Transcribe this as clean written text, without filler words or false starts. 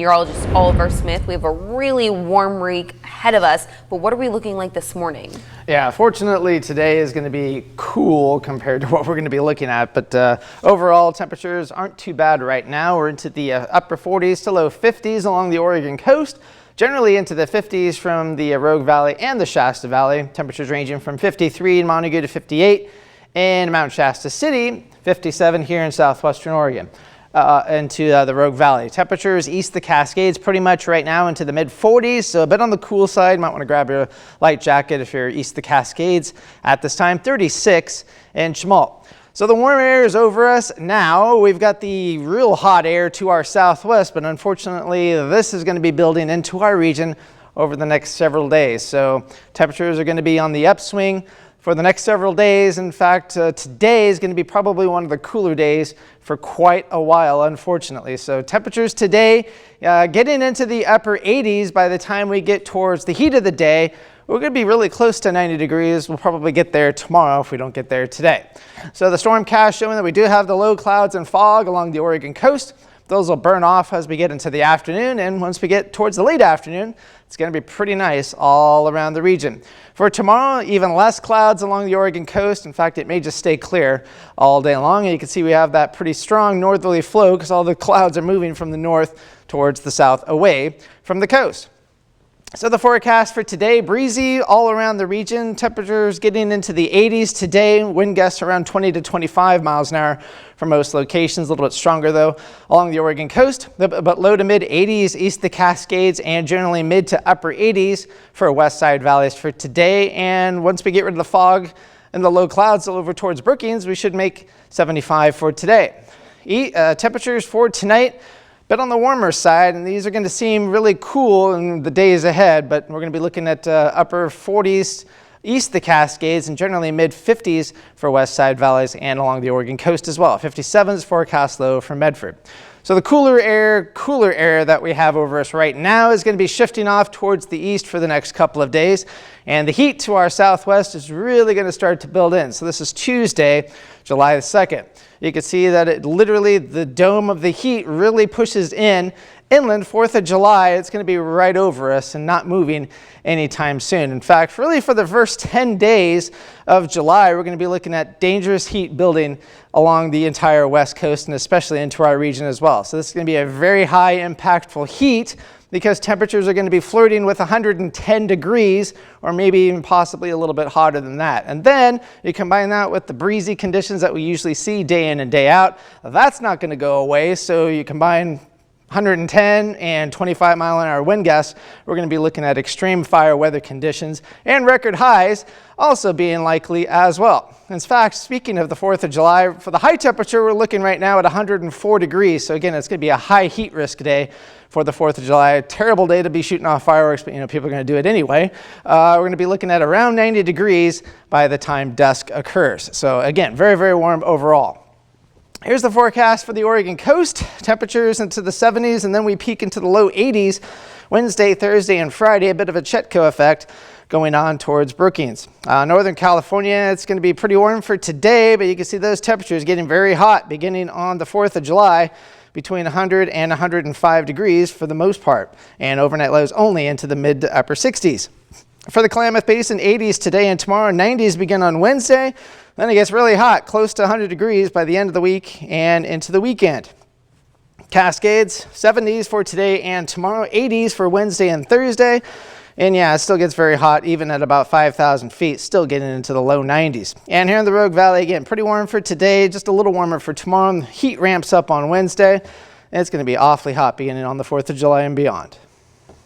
Meteorologist Oliver Smith. We have a really warm week ahead of us, but what are we looking like this morning? Yeah, fortunately today is going to be cool compared to what we're going to be looking at, but overall temperatures aren't too bad right now. We're into the upper 40s to low 50s along the Oregon coast, generally into the 50s from the Rogue Valley and the Shasta Valley. Temperatures ranging from 53 in Montague to 58 in Mount Shasta City, 57 here in southwestern Oregon. Into the Rogue Valley. Temperatures east of the Cascades pretty much right now into the mid 40s, so a bit on the cool side. Might want to grab your light jacket if you're east of the Cascades at this time. 36 in Chemult. So the warm air is over us now. We've got the real hot air to our southwest, but unfortunately this is going to be building into our region over the next several days. So temperatures are going to be on the upswing for the next several days. In fact, today is going to be probably one of the cooler days for quite a while, unfortunately. So temperatures today getting into the upper 80s. By the time we get towards the heat of the day, we're going to be really close to 90 degrees. We'll probably get there tomorrow if we don't get there today. So the stormcast showing that we do have the low clouds and fog along the Oregon coast. Those will burn off as we get into the afternoon, and once we get towards the late afternoon, it's going to be pretty nice all around the region. For tomorrow, even less clouds along the Oregon coast. In fact, it may just stay clear all day long, and you can see we have that pretty strong northerly flow because all the clouds are moving from the north towards the south away from the coast. So the forecast for today, breezy all around the region. Temperatures getting into the 80s today. Wind gusts around 20 to 25 miles an hour for most locations. A little bit stronger though along the Oregon coast, but low to mid 80s east of the Cascades and generally mid to upper 80s for west side valleys for today. And once we get rid of the fog and the low clouds over towards Brookings, we should make 75 for today. Temperatures for tonight, bit on the warmer side, and these are going to seem really cool in the days ahead, but we're going to be looking at upper 40s east of the Cascades and generally mid 50s for west side valleys and along the Oregon coast as well. 57 is forecast low for Medford. So the cooler air that we have over us right now is going to be shifting off towards the east for the next couple of days, and the heat to our southwest is really going to start to build in. So this is Tuesday, July the 2nd. You can see that it literally, the dome of the heat really pushes in inland. 4th of July, it's going to be right over us and not moving anytime soon. In fact, really for the first 10 days of July, we're going to be looking at dangerous heat building along the entire west coast and especially into our region as well. So this is going to be a very high impactful heat because temperatures are going to be flirting with 110 degrees or maybe even possibly a little bit hotter than that. And then you combine that with the breezy conditions that we usually see day in and day out. That's not going to go away. So you combine 110 and 25 mile an hour wind gusts, we're going to be looking at extreme fire weather conditions and record highs also being likely as well. In fact, speaking of the 4th of July, for the high temperature, we're looking right now at 104 degrees. So again, it's going to be a high heat risk day for the 4th of July. A terrible day to be shooting off fireworks, but people are going to do it anyway. We're going to be looking at around 90 degrees by the time dusk occurs. So again, very, very warm overall. Here's the forecast for the Oregon coast. Temperatures into the 70s, and then we peak into the low 80s Wednesday, Thursday, and Friday. A bit of a Chetco effect going on towards Brookings. Northern California, it's going to be pretty warm for today, but you can see those temperatures getting very hot beginning on the 4th of July, between 100 and 105 degrees for the most part, and overnight lows only into the mid to upper 60s. For the Klamath Basin, 80s today and tomorrow, 90s begin on Wednesday. Then it gets really hot, close to 100 degrees by the end of the week and into the weekend. Cascades, 70s for today and tomorrow, 80s for Wednesday and Thursday. And yeah, it still gets very hot, even at about 5,000 feet, still getting into the low 90s. And here in the Rogue Valley, again, pretty warm for today, just a little warmer for tomorrow. The heat ramps up on Wednesday, and it's going to be awfully hot beginning on the 4th of July and beyond.